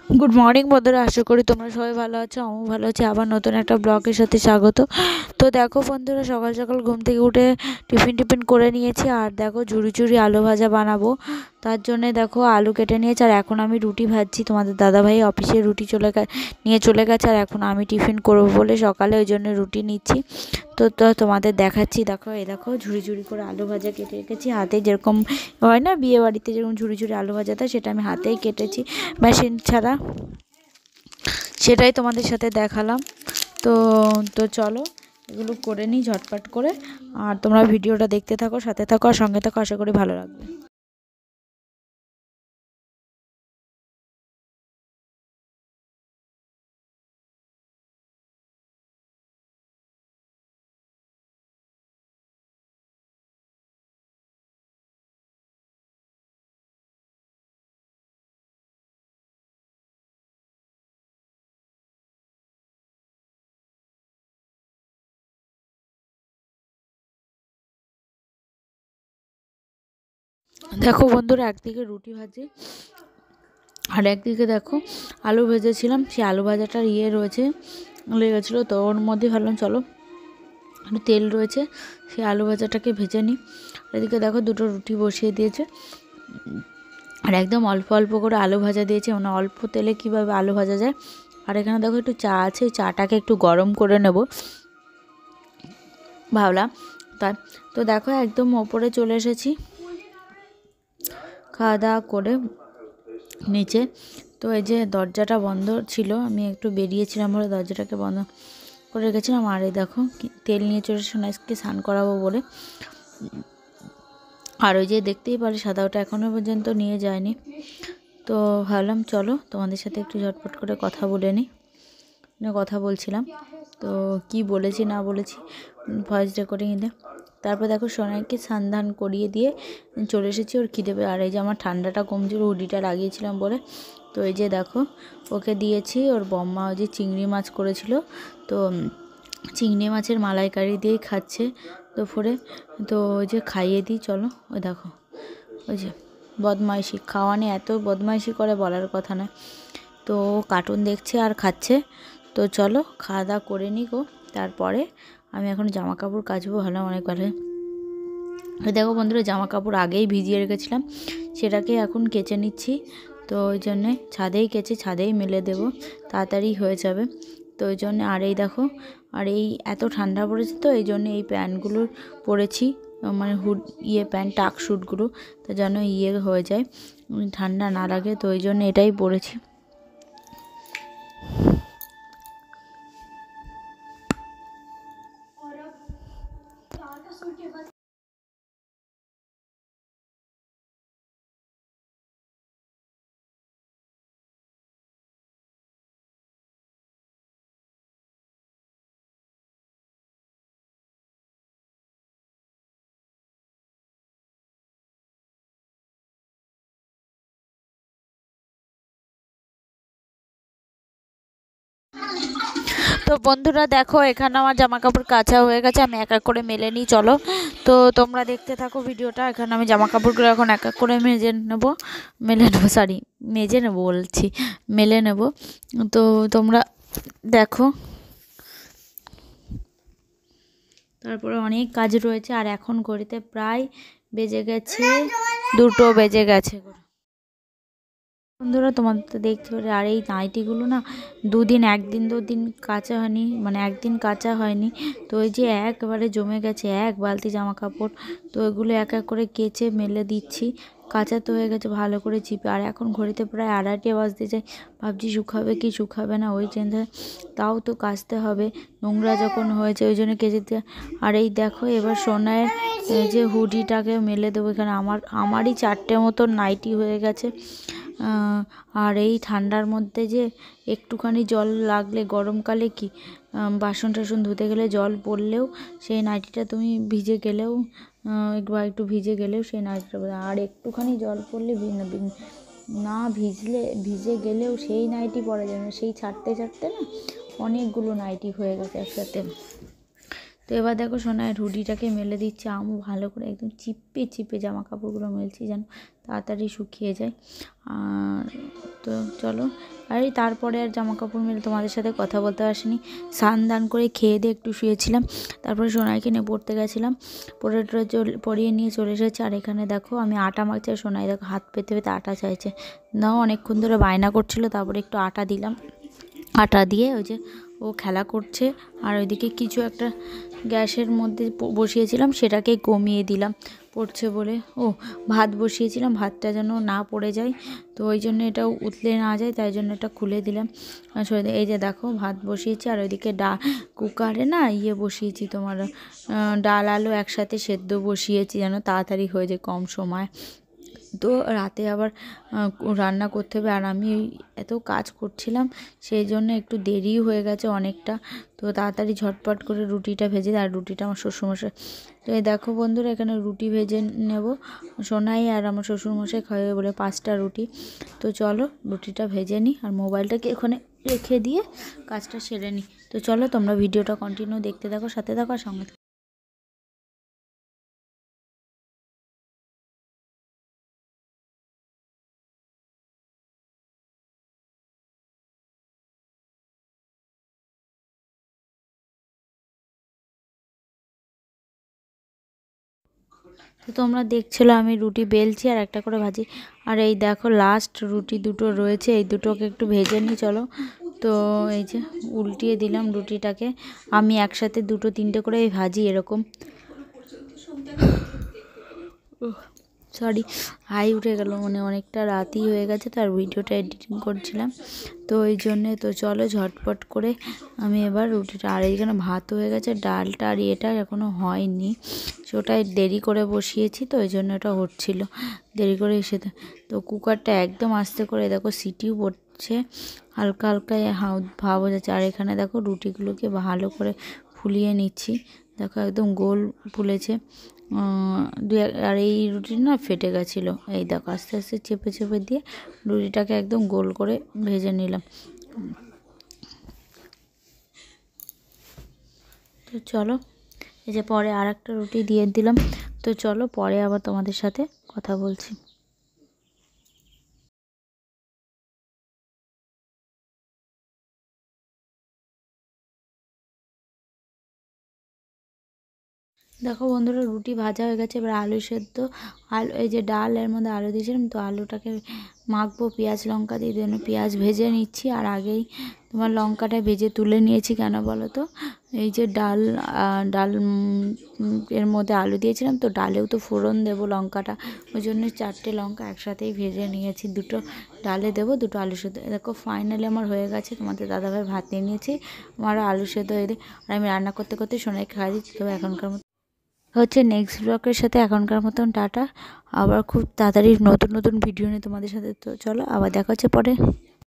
Good morning বন্ধুরা, আশা করি তোমরা সবাই ভালো আছো। আমিও ভালো আছি। আবার নতুন একটা ব্লগের সাথে স্বাগত। তো দেখো বন্ধুরা, সকাল সকাল ঘুম থেকে উঠে টিফিন করে নিয়েছি। আর দেখো ঝুড়ি ঝুড়ি আলু ভাজা বানাবো, তার জন্যে দেখো আলু কেটে নিয়েছি। আর এখন আমি রুটি ভাজছি। তোমাদের দাদাভাই অফিসে রুটি নিয়ে চলে গেছে। আর এখন আমি টিফিন করবো বলে সকালে ওই জন্য রুটি নিচ্ছি। তো তোমাদের দেখাচ্ছি। দেখো এই দেখো ঝুড়ি ঝুড়ি করে আলু ভাজা কেটে রেখেছি হাতে, যেরকম হয় না বিয়ে বাড়িতে যেরকম ঝুড়ি ঝুড়ি আলু ভাজা দেয়, সেটা আমি হাতেই কেটেছি, মেশিন ছাড়া। সেটাই তোমাদের সাথে দেখালাম। তো তো চলো এগুলো করে নিই ঝটপট করে। আর তোমরা ভিডিওটা দেখতে থাকো, সাথে থাকো আর সঙ্গে থাকো, আশা করি ভালো লাগবে। দেখো বন্ধুরা, একদিকে রুটি ভাজি আর একদিকে দেখো আলু ভেজেছিলাম। সেই আলু ভাজাটার রয়েছে, লেগেছিলো। তো ওর মধ্যে ভাবলাম চলো একটু তেল রয়েছে, সেই আলু ভাজাটাকে ভেজে নিই। এদিকে দেখো দুটো রুটি বসিয়ে দিয়েছে। আর একদম অল্প অল্প করে আলু ভাজা দিয়েছে, মানে অল্প তেলে কীভাবে আলু ভাজা যায়। আর এখানে দেখো একটু চা আছে, চাটাকে একটু গরম করে নেব ভাবলাম। তাই তো দেখো একদম ওপরে চলে এসেছি খাওয়া দাওয়া করে নিচে। তো এই যে দরজাটা বন্ধ ছিল, আমি একটু বেরিয়েছিলাম বলে দরজাটাকে বন্ধ করে রেখেছিলাম। আর এই দেখো তেল নিয়ে চলে এসে আজকে স্নান করাবো বলে। আর ওই যে দেখতেই পারে সাদা, ওটা এখনও পর্যন্ত নিয়ে যায়নি। তো ভাবলাম চলো তোমাদের সাথে একটু ঝটপট করে কথা বলে নিই। কথা বলছিলাম, তো কি বলেছি না বলেছি ভয়েস রেকর্ডিং দিতে। তারপর দেখো সোনাইকে স্নান করিয়ে দিয়ে চলে এসেছি ওর খিদে পেয়ে। আর এই যে আমার ঠান্ডাটা কমছিল, হুডিটা লাগিয়েছিলাম বলে। তো এই যে দেখো ওকে দিয়েছি। ওর বম্মা ওই যে চিংড়ি মাছ করেছিল, তো চিংড়ি মাছের মালাইকারি দিয়েই খাচ্ছে দুপুরে। তো ওই যে খাইয়ে দিই চলো। ওই দেখো ওই যে বদমাইশি, খাওয়ানি এত বদমাইশি করে বলার কথা নয়। তো কার্টুন দেখছে আর খাচ্ছে। তো চলো খাওয়া দাওয়া করে নিই গো, তারপরে আমি এখন জামা কাপড় কাচবো। ভালো অনেক ভালো। দেখো বন্ধুরা, জামা কাপড় আগেই ভিজিয়ে রেখেছিলাম, সেটাকে এখন কেচে নিচ্ছি। তো ওই জন্যে ছাদেই কেচে ছাদেই মেলে দেবো, তাড়াতাড়ি হয়ে যাবে। তো ওই জন্যে আর এই দেখো, আর এই এত ঠান্ডা পড়েছে, তো এই জন্যে এই প্যান্টগুলো পরেছি, মানে প্যান্ট টাক শ্যুটগুলো, তো যেন হয়ে যায়, ঠান্ডা না লাগে। তো ওই জন্য এটাই পরেছি। তো বন্ধুরা দেখো, এখানে আমার জামা কাপড় কাচা হয়ে গেছে, আমি এক এক করে মেলে নিই চলো। তো তোমরা দেখতে থাকো ভিডিওটা। এখানে আমি জামা কাপড়গুলো এখন এক এক করে মেলে নেবো, সরি মেজে নেবো বলছি, মেলে নেব। তো তোমরা দেখো, তারপরে অনেক কাজ রয়েছে। আর এখন ঘড়িতে প্রায় বেজে গেছে, 2টো বেজে গেছে। বন্ধুরা তোমাদের তো দেখতে পারে, আর এই নাইটিগুলো না একদিন 2 দিন কাচা হয়নি, মানে একদিন কাচা হয়নি। তো ওই যে একবারে জমে গেছে 1 বালতি জামা কাপড়। তো এগুলো এক এক করে কেচে মেলে দিচ্ছি। কাচা তো হয়ে গেছে ভালো করে চিপে। আর এখন ঘড়িতে প্রায় 2:30 বাজতে যায়। ভাবছি শুকাবে কি শুকাবে না, ওই চিন্তা। তাও তো কাচতে হবে, নোংরা যখন হয়েছে ওই জন্য কেচে দিতে। আর এই দেখো এবার সোনায়ের যে হুডিটাকে মেলে দেবো। এখানে আমারই 4টে মতো নাইটি হয়ে গেছে। আর এই ঠান্ডার মধ্যে যে একটুখানি জল লাগলে, গরমকালে কি বাসন টাসন ধুতে গেলে জল পড়লেও সেই নাইটিটা তুমি ভিজে গেলেও, একটু ভিজে গেলেও সেই নাইটিটা, আর একটুখানি জল পড়লে না ভিজে গেলেও সেই নাইটি পরা যায় না। সেই ছাড়তে ছাড়তে না অনেকগুলো নাইটি হয়ে গেছে একসাথে। তো এবার দেখো সোনায় রুটিটাকে মেলে দিচ্ছে, আমও ভালো করে একদম চিপে চিপে জামা কাপড়গুলো মেলছি যেন তাড়াতাড়ি শুকিয়ে যায়। আর তো চলো, আর তারপরে আর জামা কাপড় মেলে তোমাদের সাথে কথা বলতে আসিনি। স্নান দান করে খেয়ে দিয়ে একটু শুয়েছিলাম, তারপরে সোনাইকে নিয়ে পড়তে গেছিলাম, পড়িয়ে নিয়ে চলে এসেছি। আর এখানে দেখো আমি আটা মাখছি, সোনাই দেখো হাত পেতে পেতে আটা চাইছে, নাও অনেকক্ষণ ধরে বায়না করছিল, তারপরে একটু আটা দিলাম। আটা দিয়ে ওই যে ও খেলা করছে। আর ওইদিকে কিছু একটা গ্যাসের মধ্যে বসিয়েছিলাম, সেটাকে কমিয়ে দিলাম পড়ছে বলে। ও ভাত বসিয়েছিলাম, ভাতটা যেন না পড়ে যায়, তো ওই জন্য এটা উতলে না যায়, তাই জন্য এটা খুলে দিলাম। এই যে দেখো ভাত বসিয়েছি, আর ওইদিকে কুকারে না বসিয়েছি তোমার ডাল আলু একসাথে সেদ্ধ বসিয়েছি যেন তাড়াতাড়ি হয়ে যায় কম সময়। তো রাতে আবার রান্না করতে হবে, আর আমি এত কাজ করছিলাম সেই জন্য একটু দেরিও হয়ে গেছে অনেকটা। তো তাড়াতাড়ি ঝটপট করে রুটিটা ভেজে, আর রুটিটা আমার শ্বশুরমশাই, তো এই দেখো বন্ধুরা এখানে রুটি ভেজে নেব, সোনাই আর আমার শ্বশুরমশাই খাওয়াবে বলে 5টা রুটি। তো চলো রুটিটা ভেজে নিই, আর মোবাইলটাকে এখানে রেখে দিয়ে কাজটা সেরে নিই। তো চলো তোমরা ভিডিওটা কন্টিনিউ দেখতে থাকো, সাথে থাকো আর সঙ্গে। তো তোমরা দেখছিলো আমি রুটি বেলছি আর একটা করে ভাজি, আর এই দেখো লাস্ট রুটি দুটো রয়েছে, এই দুটোকে একটু ভেজে নিই চলো। তো এই যে উল্টিয়ে দিলাম রুটিটাকে, আমি একসাথে 2-3টে করে ভাজি এরকম। সরি হাই উঠে গেল, মানে অনেকটা রাতই হয়ে গেছে, তো আর ভিডিওটা এডিটিং করছিলাম তো ওই জন্যে। তো চলো ঝটপট করে আমি এবার রুটিটা, আর এইখানে ভাতও হয়ে গেছে, ডালটা আর এটা এখনও হয়নি, ওটাই দেরি করে বসিয়েছি, তো ওই জন্য ওটা হচ্ছিলো দেরি করে এসে। তো কুকারটা একদম আস্তে করে দেখো সিটিও পড়ছে, হালকা হালকা ভাব হয়ে যাচ্ছে। আর এখানে দেখো রুটিগুলোকে ভালো করে ফুলিয়ে নিচ্ছি, দেখো একদম গোল ফুলেছে। আর এই রুটিটা না ফেটে গেছিলো, এই দেখো আস্তে আস্তে চেপে চেপে দিয়ে রুটিটাকে একদম গোল করে ভেজে নিলাম। তো চলো এই যে পরে আর একটা রুটি দিয়ে দিলাম। তো চলো পরে আবার তোমাদের সাথে কথা বলছি। দেখো বন্ধুরা রুটি ভাজা হয়ে গেছে, এবার আলু সেদ্ধ, আলু এই যে ডাল এর মধ্যে আলু দিয়েছিলাম, তো আলুটাকে মাখবো পেঁয়াজ লঙ্কা দিয়ে, জন্য পেঁয়াজ ভেজে নিচ্ছি। আর আগেই তোমার লঙ্কাটা ভেজে তুলে নিয়েছি, কেন বলো তো, এই যে ডাল এর মধ্যে আলু দিয়েছিলাম, তো ডালেও তো ফোড়ন দেবো লঙ্কাটা, ওই জন্য 4টে লঙ্কা একসাথেই ভেজে নিয়েছি, 2টো ডালে দেবো, 2টো আলু সেদ্ধ। দেখো ফাইনালি আমার হয়ে গেছে, তোমাদের দাদাভাই ভাত নিয়ে নিয়েছি, আমারও আলু সেদ্ধ হয়ে দিয়ে, আর আমি রান্না করতে করতে সোনাইকে খাওয়া দিচ্ছি। তো এখনকার মতো হচ্ছে নেক্সট ব্লগের সাথে এখনকার মতন টাটা, আবার খুব তাড়াতাড়ি নতুন নতুন ভিডিও নিয়ে তোমাদের সাথে। তো চলো আবার দেখা হচ্ছে পরে।